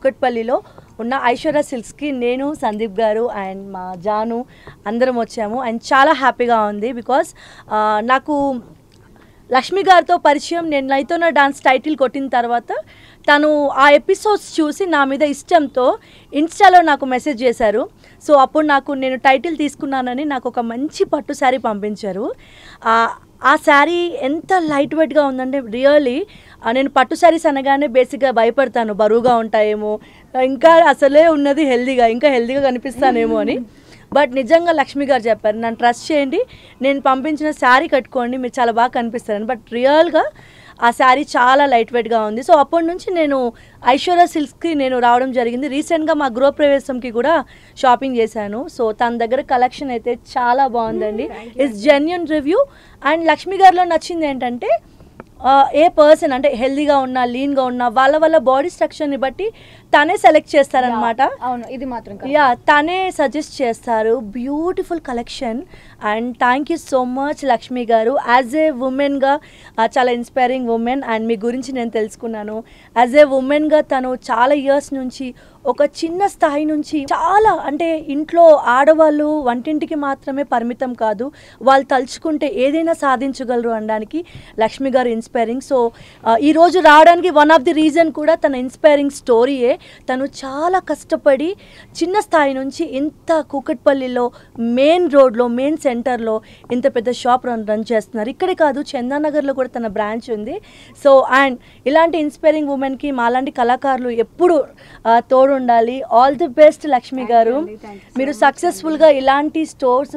కుకట్పల్లిలో ఉన్న ఐశ్వర్య సిల్క్స్కి నేను సందీప్ గారు అండ్ మా జాను అందరం వచ్చాము అండ్ చాలా హ్యాపీగా ఉంది బికాస్ నాకు లక్ష్మి గారితో పరిచయం నేను నైతోన డాన్స్ టైటిల్ కొట్టిన తర్వాత తను ఆ ఎపిసోడ్స్ చూసి నా మీద ఇష్టంతో ఇన్స్టాలో నాకు మెసేజ్ చేశారు. సో అప్పుడు నేను టైటిల్ తీసుకున్నానని నాకు ఒక మంచి పట్టు శారీ పంపించారు. ఆ శారీ ఎంత లైట్ వెయిట్గా ఉందంటే రియల్లీ నేను పట్టు శారీస్ అనగానే బేసిక్గా భయపడతాను, బరువుగా ఉంటాయేమో, ఇంకా అసలే ఉన్నది ఇంకా హెల్దీగా కనిపిస్తానేమో అని. బట్ నిజంగా లక్ష్మి గారు చెప్పారు, నన్ను ట్రస్ట్ చేయండి, నేను పంపించిన శారీ కట్టుకోండి, మీరు చాలా బాగా కనిపిస్తారని. బట్ రియల్గా ఆ శారీ చాలా లైట్ వెయిట్గా ఉంది. సో అప్పటి నుంచి నేను ఐశ్వర్య సిల్క్స్కి రావడం జరిగింది. రీసెంట్గా మా గృహప్రవేశంకి కూడా షాపింగ్ చేశాను. సో తన దగ్గర కలెక్షన్ అయితే చాలా బాగుందండి. It's genuine review. And Lakshmi గారిలో నచ్చింది ఏంటంటే ఏ పర్సన్ అంటే హెల్దీగా ఉన్నా లీన్గా ఉన్నా వాళ్ళ బాడీ స్ట్రక్చర్ని బట్టి తనే సెలెక్ట్ చేస్తారనమాట. అవును, ఇది మాత్రం తనే సజెస్ట్ చేస్తారు. Beautiful collection. And thank you so much Lakshmi garu. As ఏ ఉమెన్గా చాలా ఇన్స్పైరింగ్ ఉమెన్ అండ్ మీ గురించి నేను తెలుసుకున్నాను. యాజ్ ఏ ఉమెన్గా తను చాలా ఇయర్స్ నుంచి ఒక చిన్న స్థాయి నుంచి చాలా అంటే ఇంట్లో ఆడవాళ్ళు వంటింటికి మాత్రమే పరిమితం కాదు, వాళ్ళు తలుచుకుంటే ఏదైనా సాధించగలరు అనడానికి లక్ష్మి గారు ఇన్స్పైరింగ్. సో ఈరోజు రావడానికి వన్ ఆఫ్ ది రీజన్ కూడా తన ఇన్స్పైరింగ్ స్టోరీయే. తను చాలా కష్టపడి చిన్న స్థాయి నుంచి ఇంత కూకట్పల్లిలో మెయిన్ రోడ్లో మెయిన్ సెంటర్లో ఇంత పెద్ద షాప్ రన్ చేస్తున్నారు. ఇక్కడే కాదు, చందానగర్లో కూడా తన బ్రాంచ్ ఉంది. సో అండ్ ఇలాంటి ఇన్స్పైరింగ్ ఉమెన్కి మాలాంటి కళాకారులు ఎప్పుడు తోడు ఉండాలి. ఆల్ ది బెస్ట్ లక్ష్మి గారు. మీరు సక్సెస్ఫుల్గా ఇలాంటి స్టోర్స్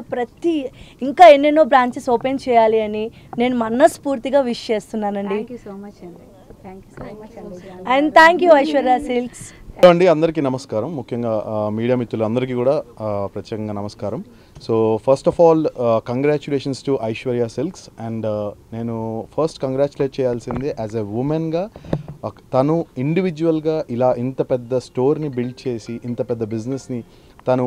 ఇంకా ఎన్నెన్నో బ్రాంచెస్ ఓపెన్ చేయాలి అని నేను మనస్ఫూర్తిగా విష్ చేస్తున్నానండి. And thank you Aishwarya silks. అండి, అందరికీ నమస్కారం. ముఖ్యంగా మీడియా మిత్రులందరికీ కూడా ప్రత్యేకంగా నమస్కారం. So first of all congratulations to Aishwarya silks. And నేను ఫస్ట్ కంగ్రాచులేట్ చేయాల్సింది యాజ్ ఎ ఉమెన్గా, తను ఇండివిజువల్గా ఇలా ఇంత పెద్ద స్టోర్ని బిల్డ్ చేసి ఇంత పెద్ద బిజినెస్ని తను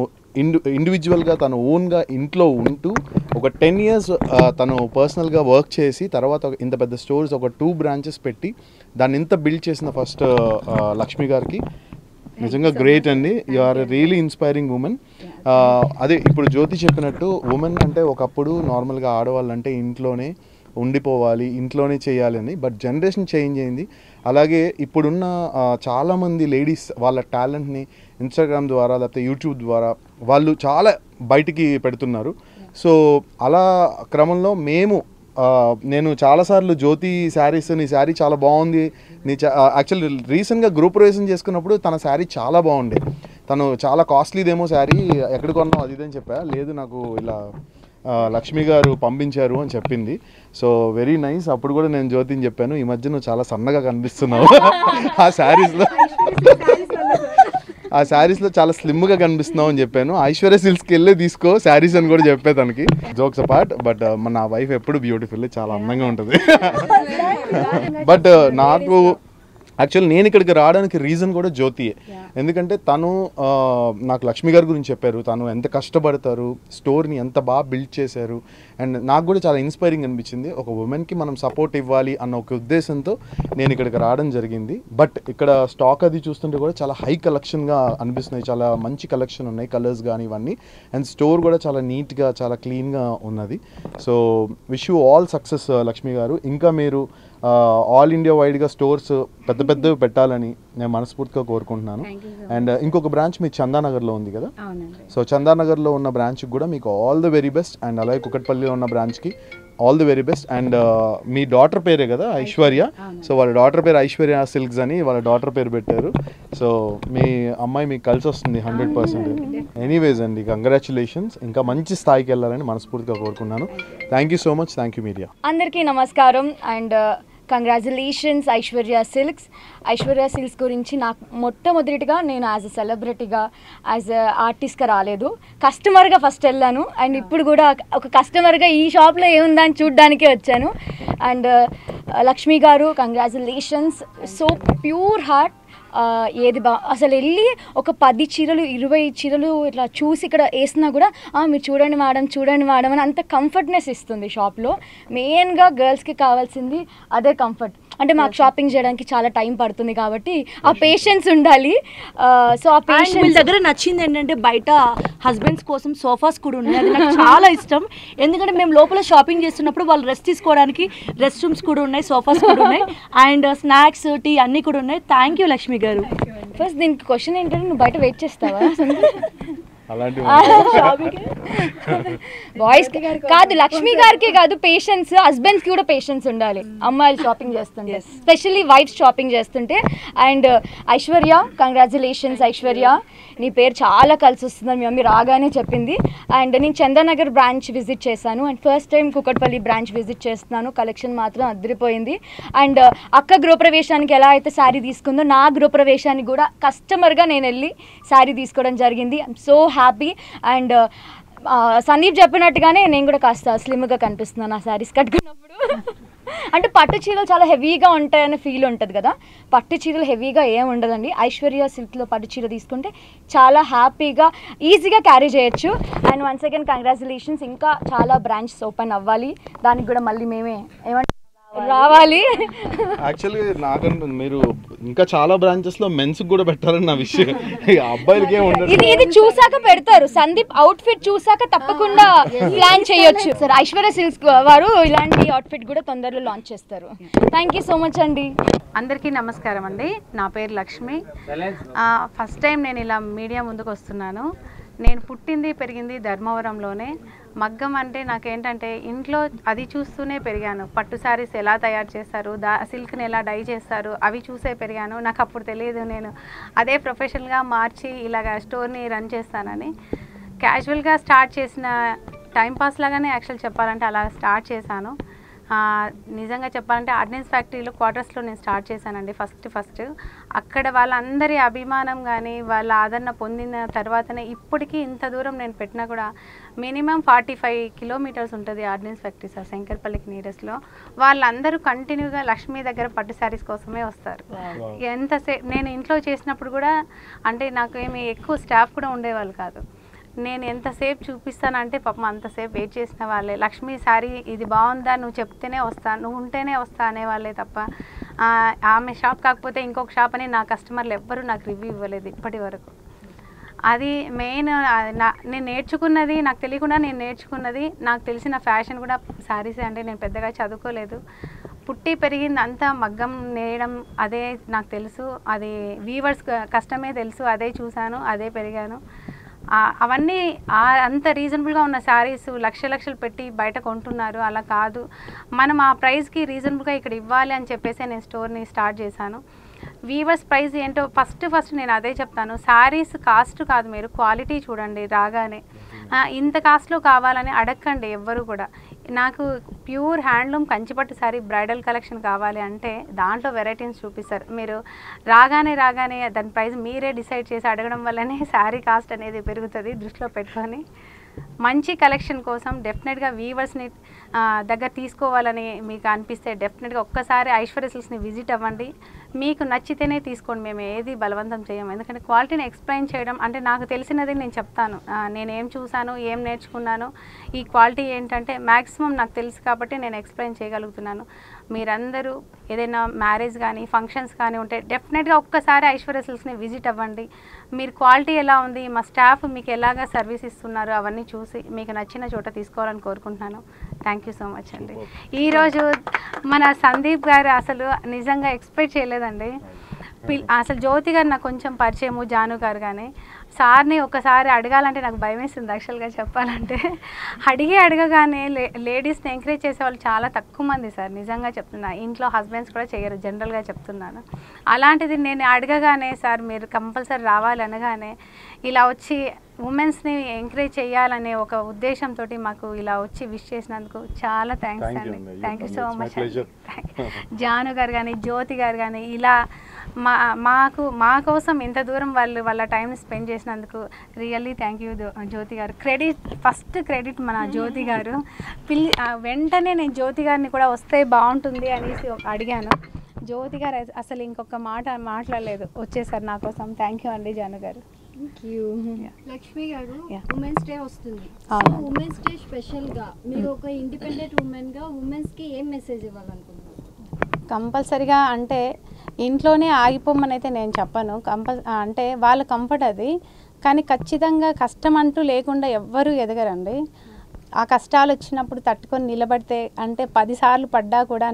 ఇండివిజువల్గా తను ఓన్గా ఇంట్లో ఉంటూ ఒక 10 years తను పర్సనల్గా వర్క్ చేసి తర్వాత ఇంత పెద్ద స్టోర్స్ ఒక 2 branches పెట్టి దాన్ని ఇంత బిల్డ్ చేసిన ఫస్ట్ లక్ష్మి గారికి నిజంగా గ్రేట్ అండి. You are really inspiring women. అదే ఇప్పుడు జ్యోతి చెప్పినట్టు ఉమెన్ అంటే ఒకప్పుడు నార్మల్గా ఆడవాళ్ళు అంటే ఇంట్లోనే ఉండిపోవాలి, ఇంట్లోనే చేయాలని. బట్ జనరేషన్ చేంజ్ అయింది. అలాగే ఇప్పుడున్న చాలామంది లేడీస్ వాళ్ళ టాలెంట్ని ఇన్స్టాగ్రామ్ ద్వారా లేకపోతే యూట్యూబ్ ద్వారా వాళ్ళు చాలా బయటికి పెడుతున్నారు. సో అలా క్రమంలో నేను చాలాసార్లు జ్యోతి శారీస్, నీ శారీ చాలా బాగుంది, యాక్చువల్లీ రీసెంట్గా గ్రూప్ ప్రవేశం చేసుకున్నప్పుడు తన శారీ చాలా బాగుండే. తను చాలా కాస్ట్లీదేమో శారీ, ఎక్కడ కొన్నావు అది ఇదని చెప్పా. లేదు, నాకు ఇలా లక్ష్మి గారు పంపించారు అని చెప్పింది. So very nice. అప్పుడు కూడా నేను జ్యోతిని చెప్పాను, ఈ మధ్య నువ్వు చాలా సన్నగా కనిపిస్తున్నావు, ఆ శారీస్లో చాలా స్లిమ్గా కనిపిస్తున్నావు అని చెప్పాను. ఐశ్వర్య సిల్క్స్కి వెళ్ళి తీసుకో శారీస్ అని కూడా చెప్పే తనకి. జోక్స్ అపార్ట్, బట్ నా వైఫ్ ఎప్పుడు బ్యూటిఫుల్, చాలా అందంగా ఉంటుంది. బట్ నాకు యాక్చువల్లీ నేను ఇక్కడికి రావడానికి రీజన్ కూడా జ్యోతియే. ఎందుకంటే తను నాకు లక్ష్మి గారి గురించి చెప్పారు, తను ఎంత కష్టపడతారు, స్టోర్ని ఎంత బాగా బిల్డ్ చేశారు. అండ్ నాకు కూడా చాలా ఇన్స్పైరింగ్ అనిపించింది. ఒక ఉమెన్కి మనం సపోర్ట్ ఇవ్వాలి అన్న ఒక ఉద్దేశంతో నేను ఇక్కడికి రావడం జరిగింది. బట్ ఇక్కడ స్టాక్ అది చూస్తుంటే కూడా చాలా హై కలెక్షన్గా అనిపిస్తున్నాయి, చాలా మంచి కలెక్షన్ ఉన్నాయి, కలర్స్ కానీ ఇవన్నీ. అండ్ స్టోర్ కూడా చాలా నీట్గా చాలా క్లీన్గా ఉన్నది. So wish you all success Lakshmi గారు. ఇంకా మీరు ఆల్ ఇండియా వైడ్గా స్టోర్స్ పెద్దవి పెట్టాలని నేను మనస్ఫూర్తిగా కోరుకుంటున్నాను. అండ్ ఇంకొక బ్రాంచ్ మీ చందానగర్లో ఉంది కదా, సో చందానగర్లో ఉన్న బ్రాంచ్కి కూడా మీకు all the very best. And అలాగే కుకట్పల్లిలో ఉన్న బ్రాంచ్కి all the very best. And me daughter పేరే కదా ఐశ్వర్య, సో వాళ్ళ డాటర్ పేరు ఐశ్వర్య సిల్క్స్ అని వాళ్ళ డాటర్ పేరు పెట్టారు. సో మీ అమ్మాయి మీకు కలిసి వస్తుంది 100%. ఎనీవేస్ అండి, కంగ్రాచులేషన్స్. ఇంకా మంచి స్థాయికి వెళ్ళాలని మనస్ఫూర్తిగా కోరుకున్నాను. Thank you so much. Thank you media. అందరికీ నమస్కారం. And congratulations Aishwarya silks. Aishwarya silks గురించి నాకు మొట్టమొదటిగా నేను యాజ్ ఎ సెలబ్రిటీగా యాజ్ ఎ ఆర్టిస్ట్గా రాలేదు, కస్టమర్గా ఫస్ట్ వెళ్ళాను. అండ్ ఇప్పుడు కూడా ఒక కస్టమర్గా ఈ షాప్లో ఏముందని చూడ్డానికే వచ్చాను. అండ్ లక్ష్మి గారు కంగ్రాచులేషన్స్, సో ప్యూర్ హార్ట్. ఏది అసలు వెళ్ళి ఒక 10 చీరలు 20 చీరలు ఇట్లా చూసి ఇక్కడ వేసినా కూడా మీరు చూడండి మేడం అని అంత కంఫర్ట్నెస్ ఇస్తుంది షాప్లో. మెయిన్గా గర్ల్స్కి కావాల్సింది అదే కంఫర్ట్. అంటే మాకు షాపింగ్ చేయడానికి చాలా టైం పడుతుంది కాబట్టి ఆ పేషెన్స్ ఉండాలి. సో ఆ పేషెన్స్ వీళ్ళ దగ్గర నచ్చింది ఏంటంటే బయట హస్బెండ్స్ కోసం సోఫాస్ కూడా ఉన్నాయి, అది నాకు చాలా ఇష్టం. ఎందుకంటే మేము లోపల షాపింగ్ చేస్తున్నప్పుడు వాళ్ళు రెస్ట్ తీసుకోవడానికి రెస్ట్ రూమ్స్ కూడా ఉన్నాయి, సోఫాస్ కూడా ఉన్నాయి, అండ్ స్నాక్స్ టీ అన్నీ కూడా ఉన్నాయి. థ్యాంక్ యూ లక్ష్మి గారు. ఫస్ట్ దీనికి క్వశ్చన్ ఏంటంటే నువ్వు బయట వెయిట్ చేస్తావా? బాయ్స్ కాదు, లక్ష్మి గారికి కాదు, పేషెన్స్ హస్బెండ్స్ కి కూడా పేషెన్స్ ఉండాలి అమ్మాయిలు షాపింగ్ చేస్తుంటే, స్పెషల్లీ వైఫ్ షాపింగ్ చేస్తుంటే. అండ్ ఐశ్వర్య, కంగ్రాచులేషన్స్ ఐశ్వర్య, నీ పేరు చాలా కలిసి వస్తుందని మీ మమ్మీ రాగానే చెప్పింది. అండ్ నేను చందానగర్ బ్రాంచ్ విజిట్ చేశాను and first time Kukatpally branch visit చేస్తున్నాను. కలెక్షన్ మాత్రం అదిరిపోయింది. అండ్ అక్క గృహప్రవేశానికి ఎలా అయితే శారీ తీసుకుందో నా గృహప్రవేశానికి కూడా కస్టమర్గా నేను వెళ్ళి శారీ తీసుకోవడం జరిగింది. I'm so happy. And Sandeep చెప్పినట్టుగానే నేను కూడా కాస్త స్లిమ్గా కనిపిస్తున్నాను ఆ శారీస్ కట్టుకున్నప్పుడు. అంటే పట్టు చీరలు చాలా హెవీగా ఉంటాయనే ఫీల్ ఉంటుంది కదా, పట్టు చీరలు హెవీగా ఏం ఉండదండి. ఐశ్వర్య సిల్క్లో పట్టు చీర తీసుకుంటే చాలా హ్యాపీగా ఈజీగా క్యారీ చేయొచ్చు. అండ్ వన్స్ అగైన్ కంగ్రాచులేషన్స్, ఇంకా చాలా బ్రాంచెస్ ఓపెన్ అవ్వాలి, దానికి కూడా మళ్ళీ మేమే రావాలి. యాక్చువల్గా నాకంటే మీరు ఇంకా చాలా బ్రాంచెస్ లో మెన్స్ కూడా పెట్టారని నా విషయం, అబ్బాయిలకి ఏం ఉండదు. ఇది చూసాక పెడతారు, సందీప్ అవుట్ ఫిట్ చూసాక తప్పకుండా ప్లాన్ చేయొచ్చు. సార్ ఐశ్వర్య సిల్క్స్ వారు ఇలాంటి అవుట్ ఫిట్ కూడా తొందరలో లాంచ్ చేస్తారు. థ్యాంక్ యూ సో మచ్ అండి. అందరికీ నమస్కారం అండి, నా పేరు లక్ష్మి. ఫస్ట్ టైం నేను ఇలా మీడియా ముందుకు వస్తున్నాను. నేను పుట్టింది పెరిగింది ధర్మవరంలోనే. మగ్గం అంటే నాకేంటంటే ఇంట్లో అది చూస్తూనే పెరిగాను. పట్టు శారీస్ ఎలా తయారు చేస్తారు, సిల్క్ని ఎలా డై చేస్తారు అవి చూసే పెరిగాను. నాకు అప్పుడు తెలియదు నేను అదే ప్రొఫెషనల్గా మార్చి ఇలాగ స్టోర్ని రన్ చేస్తానని. క్యాజువల్గా స్టార్ట్ చేసిన టైంపాస్ లాగానే యాక్చువల్ చెప్పాలంటే అలా స్టార్ట్ చేశాను. నిజంగా చెప్పాలంటే ఆర్డినెన్స్ ఫ్యాక్టరీలో క్వార్టర్స్లో నేను స్టార్ట్ చేశానండి ఫస్ట్. అక్కడ వాళ్ళందరి అభిమానం కానీ వాళ్ళ ఆదరణ పొందిన తర్వాతనే ఇప్పటికీ ఇంత దూరం నేను పెట్టినా కూడా మినిమం 45 కిలోమీటర్స్ ఉంటుంది ఆర్డినెన్స్ ఫ్యాక్టరీ సార్, శంకర్పల్లికి నీరస్లో. వాళ్ళందరూ కంటిన్యూగా లక్ష్మీ దగ్గర పట్టు శారీస్ కోసమే వస్తారు. ఎంతసేపు నేను ఇంట్లో చేసినప్పుడు కూడా అంటే నాకు ఏమి ఎక్కువ స్టాఫ్ కూడా ఉండేవాళ్ళు కాదు. నేను ఎంతసేపు చూపిస్తానంటే పాపం అంతసేపు వెయిట్ చేసిన వాళ్ళే. లక్ష్మీ శారీ ఇది బాగుందా, నువ్వు చెప్తేనే వస్తా, నువ్వు ఉంటేనే వస్తా అనేవాళ్ళే తప్ప ఆమె షాప్ కాకపోతే ఇంకొక షాప్ అని నా కస్టమర్లు ఎవ్వరూ నాకు రివ్యూ ఇవ్వలేదు ఇప్పటి వరకు. అది మెయిన్. నేను నేర్చుకున్నది నాకు తెలియకుండా నేను నేర్చుకున్నది, నాకు తెలిసిన ఫ్యాషన్ కూడా శారీసే. అంటే నేను పెద్దగా చదువుకోలేదు, పుట్టి పెరిగింది అంతా మగ్గం నేయడం అదే నాకు తెలుసు, అది వీవర్స్ కష్టమే తెలుసు, అదే చూశాను, అదే పెరిగాను. అవన్నీ అంత రీజనబుల్గా ఉన్న శారీస్ లక్షలు పెట్టి బయట కొంటున్నారు, అలా కాదు. మనం ఆ ప్రైస్కి రీజనబుల్గా ఇక్కడ ఇవ్వాలి అని చెప్పేసి నేను స్టోర్ని స్టార్ట్ చేశాను. వీవర్స్ ప్రైస్ ఏంటో ఫస్ట్ నేను అదే చెప్తాను, శారీస్ కాస్ట్ కాదు, మీరు క్వాలిటీ చూడండి. రాగానే ఇంత కాస్ట్లో కావాలని అడగండి ఎవ్వరు కూడా. నాకు ప్యూర్ హ్యాండ్లూమ్ కంచిపట్టు శారీ బ్రైడల్ కలెక్షన్ కావాలి అంటే దాంట్లో వెరైటీస్ చూపిస్తారు. మీరు రాగానే దాని ప్రైస్ మీరే డిసైడ్ చేసి అడగడం వల్లనే శారీ కాస్ట్ అనేది పెరుగుతుంది. దృష్టిలో పెట్టుకొని మంచి కలెక్షన్ కోసం డెఫినెట్గా వీవర్స్ని దగ్గర తీసుకోవాలని మీకు అనిపిస్తే డెఫినెట్గా ఒక్కసారి ఐశ్వర్య సిల్క్స్ని విజిట్ అవ్వండి. మీకు నచ్చితేనే తీసుకోండి, మేము ఏది బలవంతం చేయము. ఎందుకంటే క్వాలిటీని ఎక్స్ప్లెయిన్ చేయడం అంటే నాకు తెలిసినది నేను చెప్తాను, నేను ఏం చూశాను, ఏం నేర్చుకున్నాను, ఈ క్వాలిటీ ఏంటంటే మ్యాక్సిమం నాకు తెలుసు కాబట్టి నేను ఎక్స్ప్లెయిన్ చేయగలుగుతున్నాను. మీరందరూ ఏదైనా మ్యారేజ్ కానీ ఫంక్షన్స్ కానీ ఉంటే డెఫినెట్గా ఒక్కసారి ఐశ్వర్య సిల్క్స్ని విజిట్ అవ్వండి. మీరు క్వాలిటీ ఎలా ఉంది, మా స్టాఫ్ మీకు ఎలాగా సర్వీస్ ఇస్తున్నారు అవన్నీ చూసి మీకు నచ్చిన చోట తీసుకోవాలని కోరుకుంటున్నాను. థ్యాంక్ యూ సో మచ్ అండి. ఈరోజు మన సందీప్ గారు అసలు నిజంగా ఎక్స్పెక్ట్ చేయలేదండి. అసలు జ్యోతి గారు నాకు కొంచెం పరిచయము, జాను గారు కానీ సార్ని ఒకసారి అడగాలంటే నాకు భయం వేస్తుంది యాక్చువల్గా చెప్పాలంటే. అడగగానే లేడీస్ని ఎంకరేజ్ చేసే వాళ్ళు చాలా తక్కువ మంది సార్, నిజంగా చెప్తున్నా. ఇంట్లో హస్బెండ్స్ కూడా చేయరు, జనరల్గా చెప్తున్నాను. అలాంటిది నేను అడగగానే సార్ మీరు కంపల్సరీ రావాలి అనగానే ఇలా వచ్చి ఉమెన్స్ని ఎంకరేజ్ చేయాలనే ఒక ఉద్దేశంతో మాకు ఇలా వచ్చి విష్ చేసినందుకు చాలా థ్యాంక్స్ అండి. Thank you so much. Janu గారు కానీ జ్యోతి గారు కానీ ఇలా మా కోసం ఇంత దూరం వాళ్ళ టైం స్పెండ్ చేసినందుకు రియల్లీ థ్యాంక్ యూ జ్యోతి గారు. ఫస్ట్ క్రెడిట్ మన జ్యోతి గారు. వెంటనే నేను జ్యోతి గారిని కూడా వస్తే బాగుంటుంది అనేసి అడిగాను. జ్యోతి గారు అసలు ఇంకొక మాట మాట్లాడలేదు, వచ్చేసారు నా కోసం. థ్యాంక్ యూ అండి జాను గారు. లక్ష్మి గారు, ఉమెన్స్ డే వస్తుంది. ఉమెన్స్ డే స్పెషల్ గా మీరు ఒక ఇండిపెండెంట్ ఉమెన్ గా ఉమెన్స్ కి ఏం మెసేజ్ ఇవ్వాలనుకుంటున్నారు? కంపల్సరిగా అంటే ఇంట్లోనే ఆగిపోమని అయితే నేను చెప్పను. అంటే వాళ్ళ కంఫర్ట్ అది. కానీ ఖచ్చితంగా కష్టం అంటూ లేకుండా ఎవ్వరూ ఎదగరండి. ఆ కష్టాలు వచ్చినప్పుడు తట్టుకొని నిలబడితే అంటే 10 సార్లు పడ్డా కూడా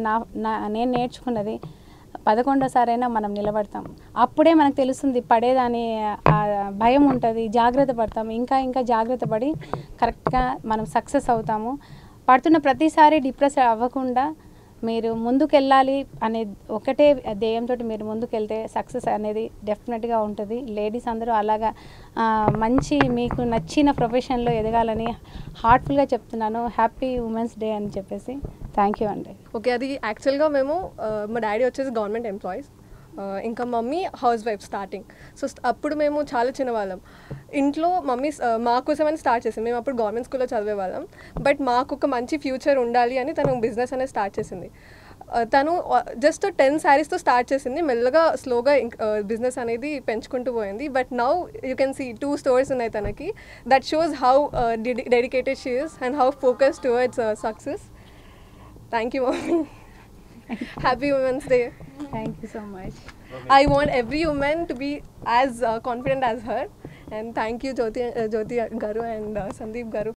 నేను నేర్చుకున్నది 11వ మనం నిలబడతాం. అప్పుడే మనకు తెలుస్తుంది పడేదాని భయం ఉంటుంది, జాగ్రత్త పడతాం, ఇంకా జాగ్రత్త పడి కరెక్ట్గా మనం సక్సెస్ అవుతాము. పడుతున్న ప్రతిసారి డిప్రెస్ అవ్వకుండా మీరు ముందుకెళ్ళాలి అనే ఒకటే ధ్యేయంతో మీరు ముందుకెళ్తే సక్సెస్ అనేది డెఫినెట్గా ఉంటుంది. లేడీస్ అందరూ అలాగా మంచి మీకు నచ్చిన ప్రొఫెషన్లో ఎదగాలని హార్ట్ఫుల్గా చెప్తున్నాను. హ్యాపీ ఉమెన్స్ డే అని చెప్పేసి. థ్యాంక్ యూ అండి. ఓకే, అది యాక్చువల్గా మేము మా డాడీ వచ్చేసి గవర్నమెంట్ ఎంప్లాయీస్, ఇంకా mummy house wife starting. So అప్పుడు మేము చాలా చిన్నవాళ్ళం. ఇంట్లో మమ్మీ మా కోసమని స్టార్ట్ చేసింది. మేము అప్పుడు గవర్నమెంట్ స్కూల్లో చదివేవాళ్ళం. బట్ మాకు ఒక మంచి ఫ్యూచర్ ఉండాలి అని తను బిజినెస్ అనేది స్టార్ట్ చేసింది. తను జస్ట్ 10 శారీస్తో స్టార్ట్ చేసింది. మెల్లగా స్లోగా బిజినెస్ అనేది పెంచుకుంటూ పోయింది. But now you can see 2 stores ఉన్నాయి తనకి. That shows how dedicated she is and how focus towards success. Thank you mummy. Happy Women's Day. Thank you so much. I want every woman to be as confident as her. And thank you Jyoti Garu and Sandeep Garu